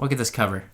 Look at this cover.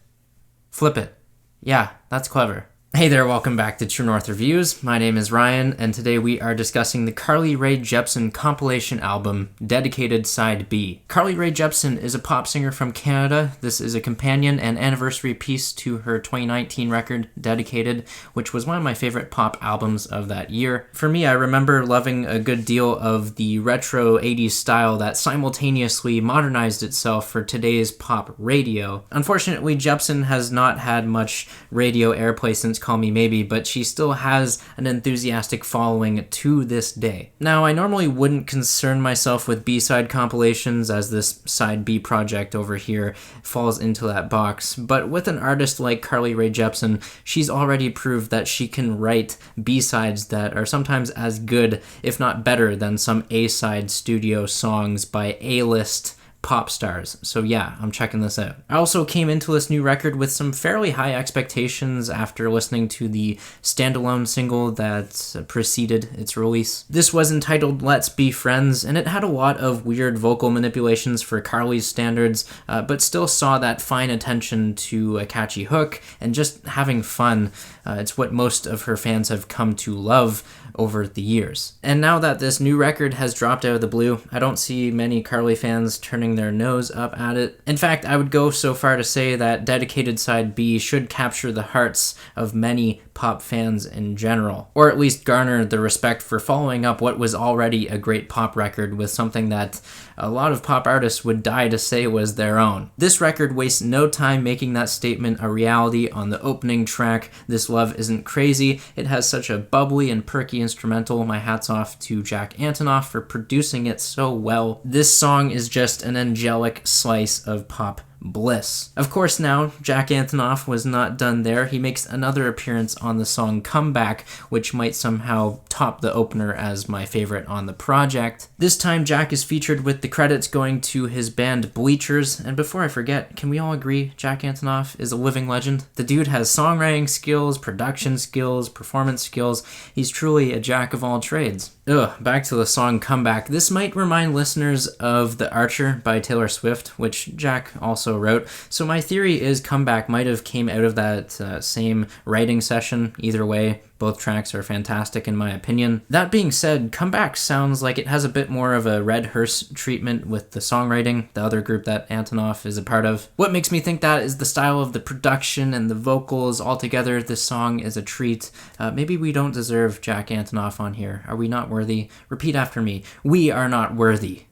Flip it. Yeah, that's clever. Hey there, welcome back to True North Reviews. My name is Ryan, and today we are discussing the Carly Rae Jepsen compilation album, Dedicated Side B. Carly Rae Jepsen is a pop singer from Canada. This is a companion and anniversary piece to her 2019 record, Dedicated, which was one of my favorite pop albums of that year. For me, I remember loving a good deal of the retro 80s style that simultaneously modernized itself for today's pop radio. Unfortunately, Jepsen has not had much radio airplay since Call Me Maybe, but she still has an enthusiastic following to this day. Now, I normally wouldn't concern myself with B-side compilations, as this side B project over here falls into that box, but with an artist like Carly Rae Jepsen, she's already proved that she can write B-sides that are sometimes as good, if not better, than some A-side studio songs by A-list pop stars. So yeah, I'm checking this out. I also came into this new record with some fairly high expectations after listening to the standalone single that preceded its release. This was entitled Let's Be Friends, and it had a lot of weird vocal manipulations for Carly's standards, but still saw that fine attention to a catchy hook and just having fun. It's what most of her fans have come to love over the years. And now that this new record has dropped out of the blue, I don't see many Carly fans turning their nose up at it. In fact, I would go so far to say that Dedicated Side B should capture the hearts of many pop fans in general, or at least garner the respect for following up what was already a great pop record with something that a lot of pop artists would die to say was their own. This record wastes no time making that statement a reality on the opening track, This Love Isn't Crazy. It has such a bubbly and perky instrumental. My hat's off to Jack Antonoff for producing it so well. This song is just an angelic slice of pop bliss. Of course, now, Jack Antonoff was not done there. He makes another appearance on the song Comeback, which might somehow top the opener as my favorite on the project. This time, Jack is featured with the credits going to his band Bleachers, and before I forget, can we all agree Jack Antonoff is a living legend? The dude has songwriting skills, production skills, performance skills. He's truly a jack of all trades. Back to the song Comeback. This might remind listeners of The Archer by Taylor Swift, which Jack also wrote. So my theory is Comeback might have came out of that same writing session. Either way, both tracks are fantastic in my opinion. That being said, Comeback sounds like it has a bit more of a Red Hearst treatment with the songwriting, the other group that Antonoff is a part of. What makes me think that is the style of the production and the vocals. Altogether, this song is a treat. Maybe we don't deserve Jack Antonoff on here. Are we not worthy? Repeat after me. We are not worthy.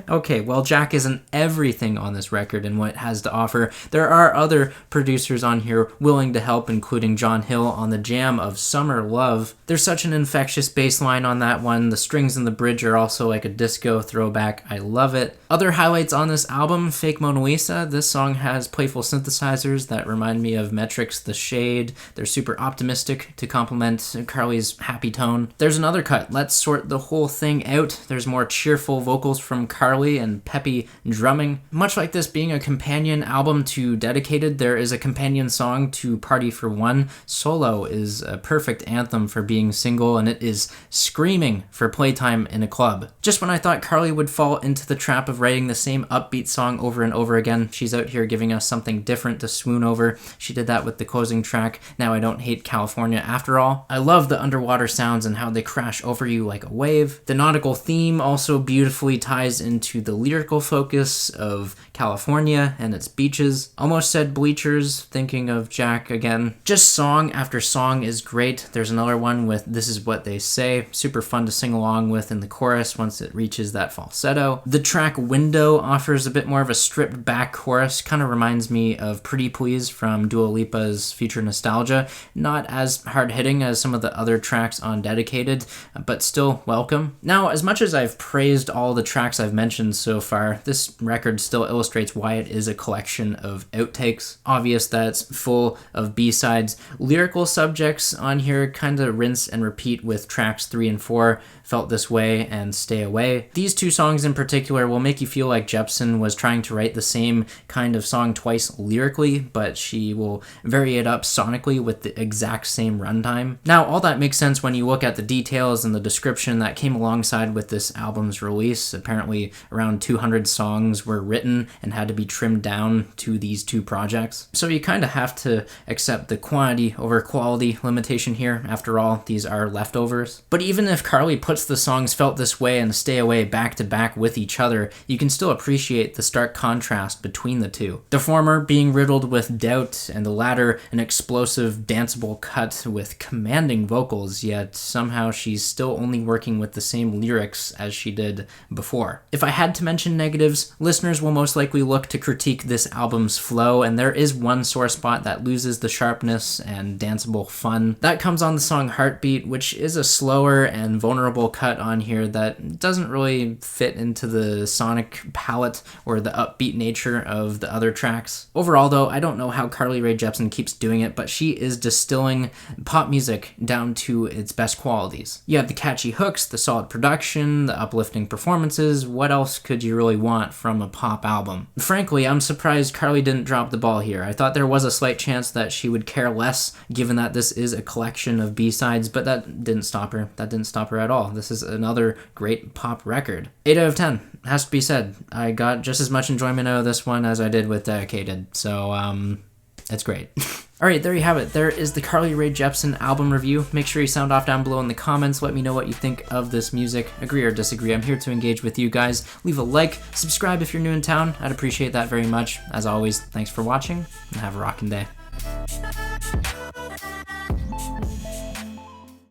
Okay, well, Jack isn't everything on this record and what it has to offer. There are other producers on here willing to help, including John Hill on the jam of Summer Love. There's such an infectious bass line on that one. The strings in the bridge are also like a disco throwback. I love it. Other highlights on this album, Fake Mona Lisa. This song has playful synthesizers that remind me of Metric's The Shade. They're super optimistic to complement Carly's happy tone. There's another cut, Let's Sort the Whole Thing Out. There's more cheerful vocals from Carly and peppy drumming. Much like this being a companion album to Dedicated, there is a companion song to Party for One. Solo is a perfect anthem for being single, and it is screaming for playtime in a club. Just when I thought Carly would fall into the trap of writing the same upbeat song over and over again, she's out here giving us something different to swoon over. She did that with the closing track, Now I Don't Hate California After All. I love the underwater sounds and how they crash over you like a wave. The nautical theme also beautifully ties into the lyrical focus of California and its beaches. Almost said Bleachers, thinking of Jack again. Just song after song is great. There's another one with This Is What They Say, super fun to sing along with in the chorus once it reaches that falsetto. The track Window offers a bit more of a stripped back chorus, kind of reminds me of Pretty Please from Dua Lipa's Future Nostalgia. Not as hard-hitting as some of the other tracks on Dedicated, but still welcome. Now, as much as I've praised all the tracks I've mentioned so far, this record still illustrates why it is a collection of outtakes. Obvious that it's full of B-sides. Lyrical subjects on here here, kind of rinse and repeat with tracks 3 and 4, Felt This Way and Stay Away. These two songs in particular will make you feel like Jepsen was trying to write the same kind of song twice lyrically, but she will vary it up sonically with the exact same runtime. Now, all that makes sense when you look at the details and the description that came alongside with this album's release. Apparently, around 200 songs were written and had to be trimmed down to these two projects. So you kind of have to accept the quantity over quality limitation here. After all, these are leftovers. But even if Carly puts the songs Felt This Way and Stay Away back to back with each other, you can still appreciate the stark contrast between the two. The former being riddled with doubt, and the latter an explosive, danceable cut with commanding vocals, yet somehow she's still only working with the same lyrics as she did before. If I had to mention negatives, listeners will most likely look to critique this album's flow, and there is one sore spot that loses the sharpness and danceable fun. That comes on the song Heartbeat, which is a slower and vulnerable cut on here that doesn't really fit into the sonic palette or the upbeat nature of the other tracks. Overall though, I don't know how Carly Rae Jepsen keeps doing it, but she is distilling pop music down to its best qualities. You have the catchy hooks, the solid production, the uplifting performances. What else could you really want from a pop album? Frankly, I'm surprised Carly didn't drop the ball here. I thought there was a slight chance that she would care less, given that this is a collection of B-sides, but that didn't stop her. That didn't stop her at all. This is another great pop record. 8 out of 10. Has to be said. I got just as much enjoyment out of this one as I did with Dedicated, so it's great. Alright, there you have it. There is the Carly Rae Jepsen album review. Make sure you sound off down below in the comments. Let me know what you think of this music. Agree or disagree. I'm here to engage with you guys. Leave a like, subscribe if you're new in town. I'd appreciate that very much. As always, thanks for watching, and have a rockin' day.